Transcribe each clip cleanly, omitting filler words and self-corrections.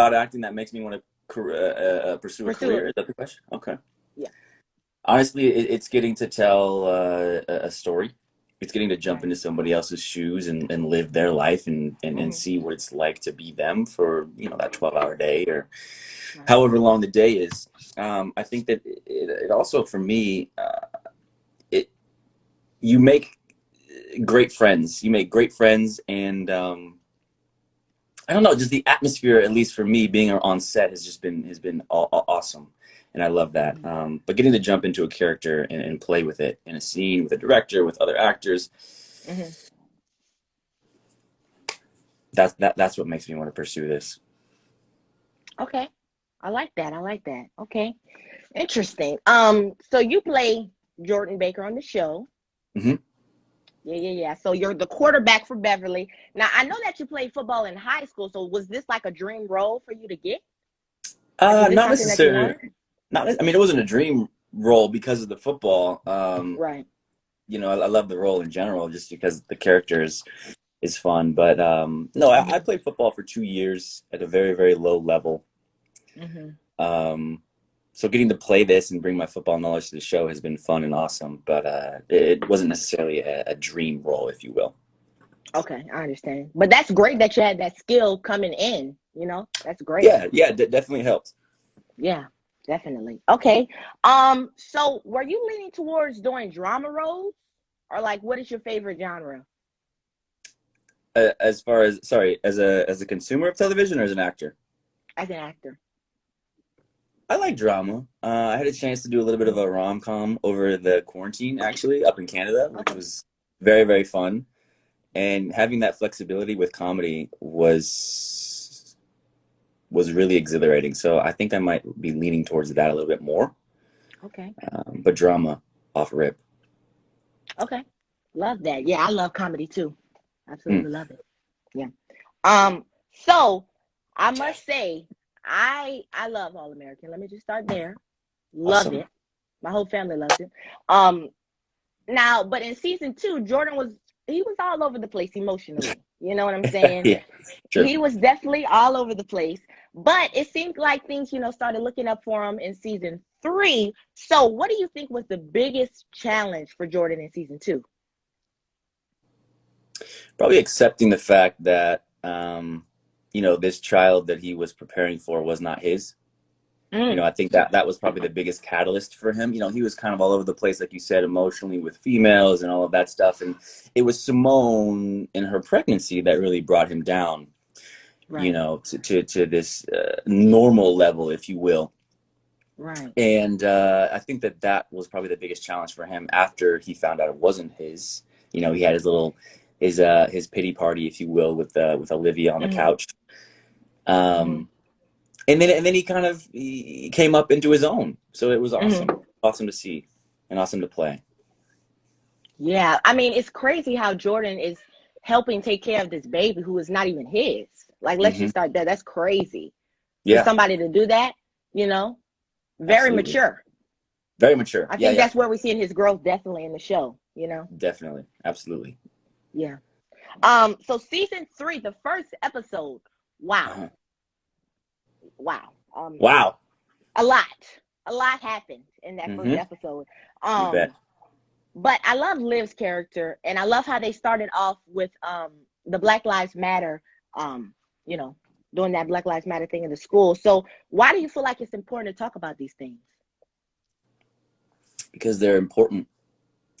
about acting that makes me want to pursue a Pursue career? it. Is that the question? Okay. Yeah. Honestly, it's getting to tell a story. It's getting to jump Right. into somebody else's shoes and live their life and Hmm. see what it's like to be them for, that 12-hour day or Right. however long the day is. I think that it also, for me, it you make great friends. You make great friends, and I don't know, just the atmosphere, at least for me, being on set has been awesome, and I love that. Hmm. But getting to jump into a character and play with it in a scene with a director with other actors, Hmm. that's what makes me want to pursue this. Okay. I like that. I like that. Okay. Interesting. So you play Jordan Baker on the show. Hmm. Yeah, yeah, yeah. So you're the quarterback for Beverly. Now I know that you played football in high school. So was this like a dream role for you to get? Like, is this Not something that you necessarily. wanted? I mean, it wasn't a dream role because of the football. Right. I love the role in general just because the character is fun. But no, I Hmm. played football for 2 years at a very, very low level. Hmm. Um, so getting to play this and bring my football knowledge to the show has been fun and awesome. But it wasn't necessarily a dream role, if you will. Okay, I understand. But that's great that you had that skill coming in. That's great. Yeah, yeah, definitely helped. Yeah, definitely. Okay. So were you leaning towards doing drama roles, or like what is your favorite genre As far as, sorry, as a consumer of television or as an actor? as an actor? I like drama. I had a chance to do a little bit of Mm, a rom-com over the quarantine, actually, up in Canada, which okay. was very, very fun. And having that flexibility with comedy was really exhilarating. So I think I might be leaning towards that a little bit more. Okay. But drama off rip. Okay. Love that. Yeah, I love comedy too. Mm. Absolutely love it. Yeah. So I must say, I love All American. Let me just start there. Love Awesome. it. My whole family loves it. Um, Now, but in season two, Jordan was he was all over the place emotionally. You know what I'm saying? Yeah, true. He was definitely all over the place. But it seemed like things, started looking up for him in season three. So what do you think was the biggest challenge for Jordan in season two? Probably accepting the fact that, this child that he was preparing for was not his. Mm, I think that was probably the biggest catalyst for him. He was kind of all over the place, like you said, emotionally with females and all of that stuff. And it was Simone in her pregnancy that really brought him down, right, to this normal level, if you will. right. And I think that was probably the biggest challenge for him after he found out it wasn't his. He had his pity party, if you will, with Olivia on the Mm-hmm, couch. mm-hmm, Um, and then he came up into his own. So it was mm-hmm. awesome to see, and awesome to play. Yeah, I mean, it's crazy how Jordan is helping take care of this baby who is not even his. Like, let's Hmm. just start there. That's crazy for Yeah, somebody to do that, you know? Very absolutely, mature. very mature. I Yeah, think yeah, that's where we're seeing his growth definitely in the show. definitely, absolutely. Yeah. So season three, the first episode, wow, Uh-huh. wow. Wow. A lot. A lot happened in that first Hmm. episode. You bet. Um, but I love Liv's character and I love how they started off with the Black Lives Matter, um, you know, doing that Black Lives Matter thing in the school. So why do you feel like it's important to talk about these things? Because they're important.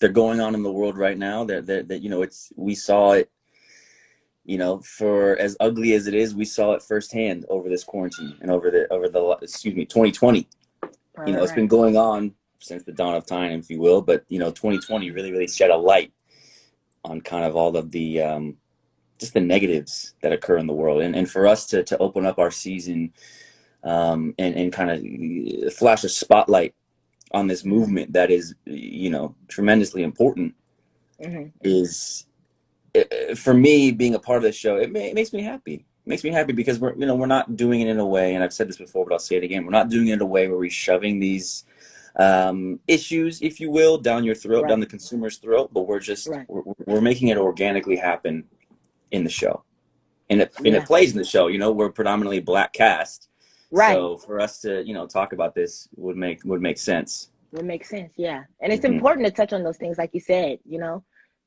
They're going on in the world right now. It's we saw it. For as ugly as it is, we saw it firsthand over this quarantine and over the excuse me 2020. Right, right, It's been right. going on since the dawn of time, if you will. But 2020 really, really shed a light on kind of all of the just the negatives that occur in the world, and for us to open up our season, and kind of flash a spotlight on this Mm-hmm, movement that is tremendously important mm-hmm, mm-hmm. is, for me, being a part of the show. It makes me happy. It makes me happy because we're not doing it in a way, and I've said this before, but I'll say it again. We're not doing it in a way where we're shoving these issues, if you will, down your throat, down Right, the consumer's throat. But we're just right. we're, we're making it organically happen in the show. and it Yeah. plays in the show. You know, we're predominantly black cast, Right. so for us to, you know, talk about this would make sense. It makes sense. Yeah. And it's Hmm. important to touch on those things, like you said,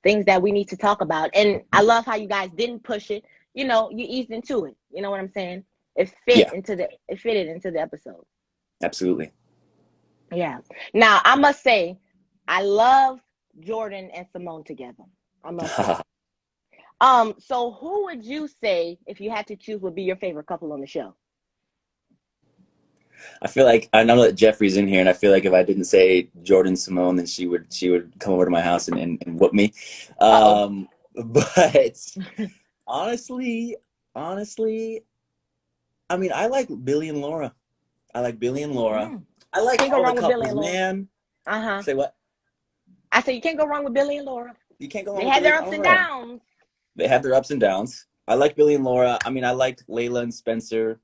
things that we need to talk about. And I love how you guys didn't push it. You eased into it. You know what I'm saying? Yeah, It fitted into the episode. absolutely. Yeah. Now I must say, I love Jordan and Simone together. I must say. So who would you say, if you had to choose, would be your favorite couple on the show? I feel like I know that Jeffrey's in here, and I feel like if I didn't say Jordan Simone, then she would come over to my house and whoop me. Uh But honestly, honestly, I mean, I like Billy and Laura. I like Billy and Laura. oh. I like Can't go all the wrong with Billy couples, and Laura. man. Uh-huh. Say what? I said you can't go wrong with Billy and Laura. You can't go wrong They with had Billy. their I ups don't and know. downs. They have their ups and downs. I like Billy and Laura. I mean, I liked Layla and Spencer.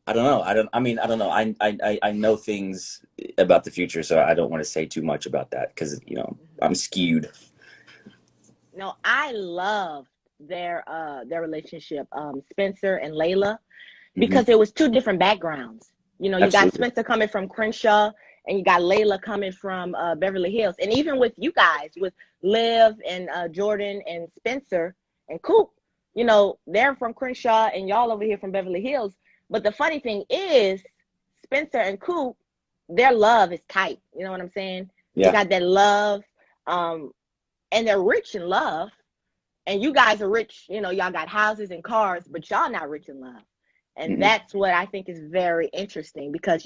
I don't know. I mean, I don't know. I know things about the future, so I don't want to say too much about that because, you know, I'm skewed. No, I love their relationship, Spencer and Layla, Hmm. because it was two different backgrounds. You got Absolutely. Spencer coming from Crenshaw, and you got Layla coming from Beverly Hills. And even with you guys, with Liv and Jordan and Spencer and Coop, they're from Crenshaw and y'all over here from Beverly Hills. But the funny thing is, Spencer and Coop, their love is tight. You know what I'm saying? They Yeah. got that love, um, and they're rich in love. And you guys are rich, y'all got houses and cars, but y'all not rich in love. And Hmm. that's what I think is very interesting because,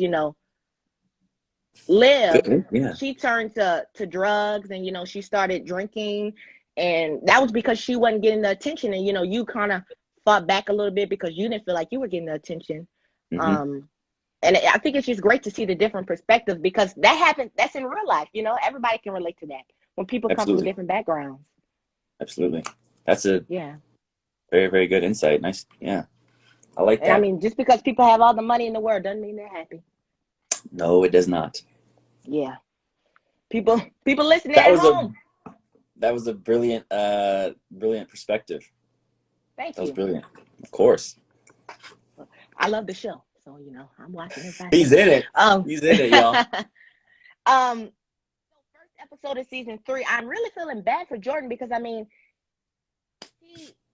Liv, Good. Yeah. she turned to drugs and, she started drinking. And that was because she wasn't getting the attention. And, you kind of fought back a little bit because you didn't feel like you were getting the attention. Hmm. Um, and I think it's just great to see the different perspectives because that happens. That's in real life. Everybody can relate to that when people come from Absolutely. different backgrounds. Absolutely. That's a Yeah. very, very good insight. Nice. Yeah. I like And I that. mean, just because people have all the money in the world doesn't mean they're happy. No, it does not. Yeah. People listening That at was a home. that was a brilliant perspective. Thank That was you. brilliant. Of course. I love the show. So, I'm watching every 5 He's seconds. in it. Um He's in it, y'all. um first episode of season 3, I'm really feeling bad for Jordan because I mean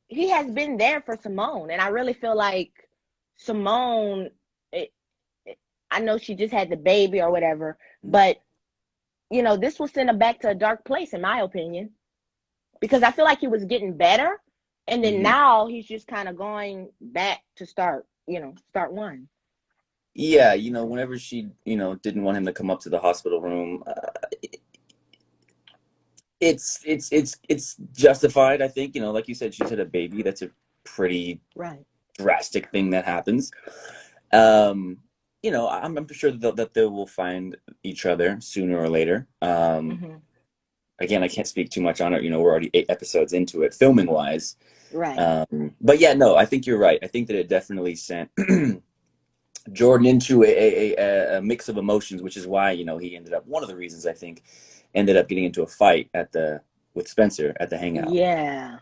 he has been there for Simone and I really feel like Simone it, I know she just had the baby or whatever, but this will send him back to a dark place in my opinion. Because I feel like he was getting better, and then Hmm. now he's just kind of going back to start one. Yeah, you know, whenever she, you know, didn't want him to come up to the hospital room, it's justified. I think, you know, like you said, she's had a baby. That's a pretty Right. drastic thing that happens. Um, you know, I'm sure that they will find each other sooner or later. Hmm. Again, I can't speak too much on it. You know, we're already 8 episodes into it, filming wise. Right. But yeah, no, I think you're right. I think that it definitely sent Jordan into a mix of emotions, which is why, you know, he ended up, one of the reasons I think, ended up getting into a fight with Spencer at the hangout. Yeah.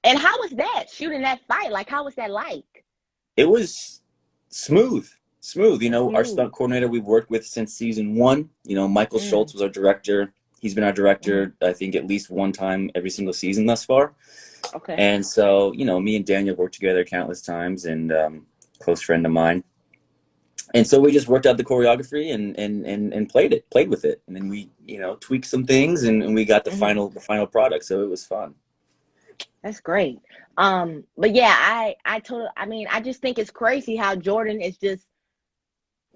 And how was that shooting that fight? Like, how was that like? It was smooth, smooth. You know, our Smooth. stunt coordinator we've worked with since season 1. You know, Michael Mm. Schultz was our director. He's been our Hmm. director, I think, at least one time every single season thus far. Okay. And so, you know, me and Daniel worked together countless times, and close friend of mine. And so we just worked out the choreography and played with it. And then we, you know, tweaked some things, and we got the Hmm. final product. So it was fun. That's great. But yeah, I mean, I just think it's crazy how Jordan is just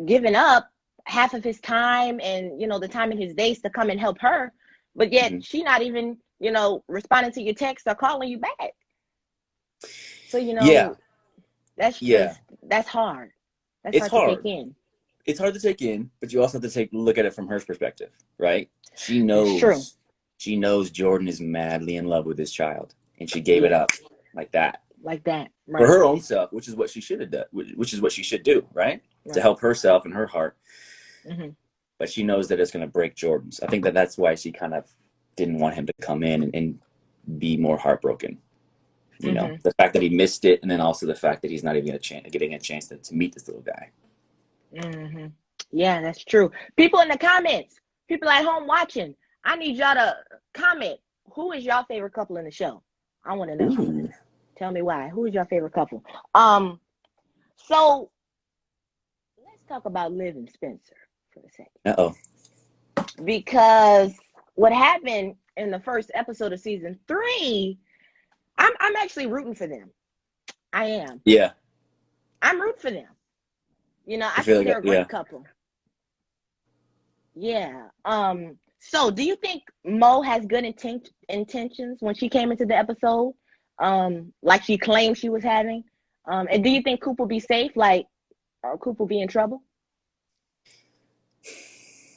giving up half of his time and the time in his days to come and help her, but yet Hmm. she not even responding to your text or calling you back. So Yeah, that's yeah. just that's hard. That's It's hard to take hard. in. It's hard to take in, but you also have to look at it from her perspective, right? That's true. She knows Jordan is madly in love with his child, and she gave it Yeah, up like that like that. for Right. her own self, which is what she should have done, which is what she should do, right? To Right. help herself and her heart. Hmm. But she knows that it's going to break Jordan's. I think that's why she kind of didn't want him to come in and be more heartbroken. You know, Mm-hmm. the fact that he missed it, and then also the fact that he's not even getting a chance to meet this little guy. Mm-hmm. Yeah, that's true. People in the comments, people at home watching, I need y'all to comment. Who is your favorite couple in the show? I want to know. Ooh. Tell me why. Who is your favorite couple? Um, so let's talk about Liv and Spencer for a second. Uh-oh. Because what happened in the first episode of season 3, I'm actually rooting for them. I am. Yeah. I'm rooting for them. You know, I I feel think like, they're a yeah. great couple. Yeah. So do you think Mo has good intentions when she came into the episode? Like she claimed she was having? And do you think Coop will be safe? Like, Coop will be in trouble?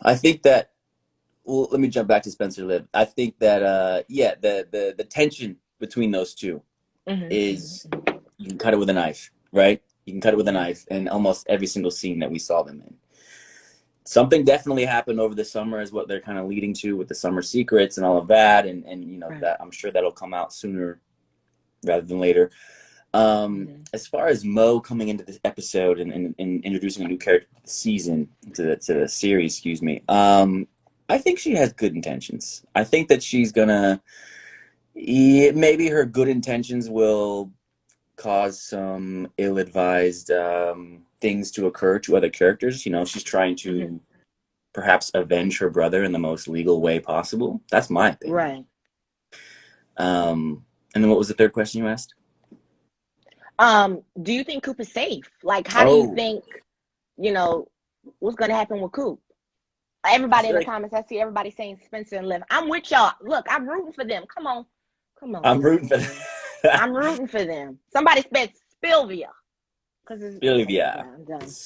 I think that, well, let me jump back to Spencer Liv. I think that, yeah, the tension between those two Mm-hmm, is, mm-hmm, you can cut it with a knife, right? You can cut it with a mm-hmm. knife in almost every single scene that we saw them in. Something definitely happened over the summer, is what they're kind of leading to with the summer secrets and all of that, and you know, Right. that I'm sure that'll come out sooner rather than later. Mm-hmm. As far as Mo coming into this episode and introducing a new character to the season, to the series, excuse me, I think she has good intentions. I think that she's gonna, yeah, maybe her good intentions will cause some ill-advised things to occur to other characters. You know, she's trying Mm-hmm. to perhaps avenge her brother in the most legal way possible. That's my opinion. Right. And then what was the third question you asked? Do you think Coop is safe? Like, how do you Oh, think, you know, what's gonna happen with Coop? I Everybody in feel the like comments, I see everybody saying Spencer and Liv. I'm with y'all. Look, I'm rooting for them. Come on. Come on, I'm rooting for man. that. I'm rooting for them. Somebody spelled Spilvia. Because it's okay, Sylvia. I'm done.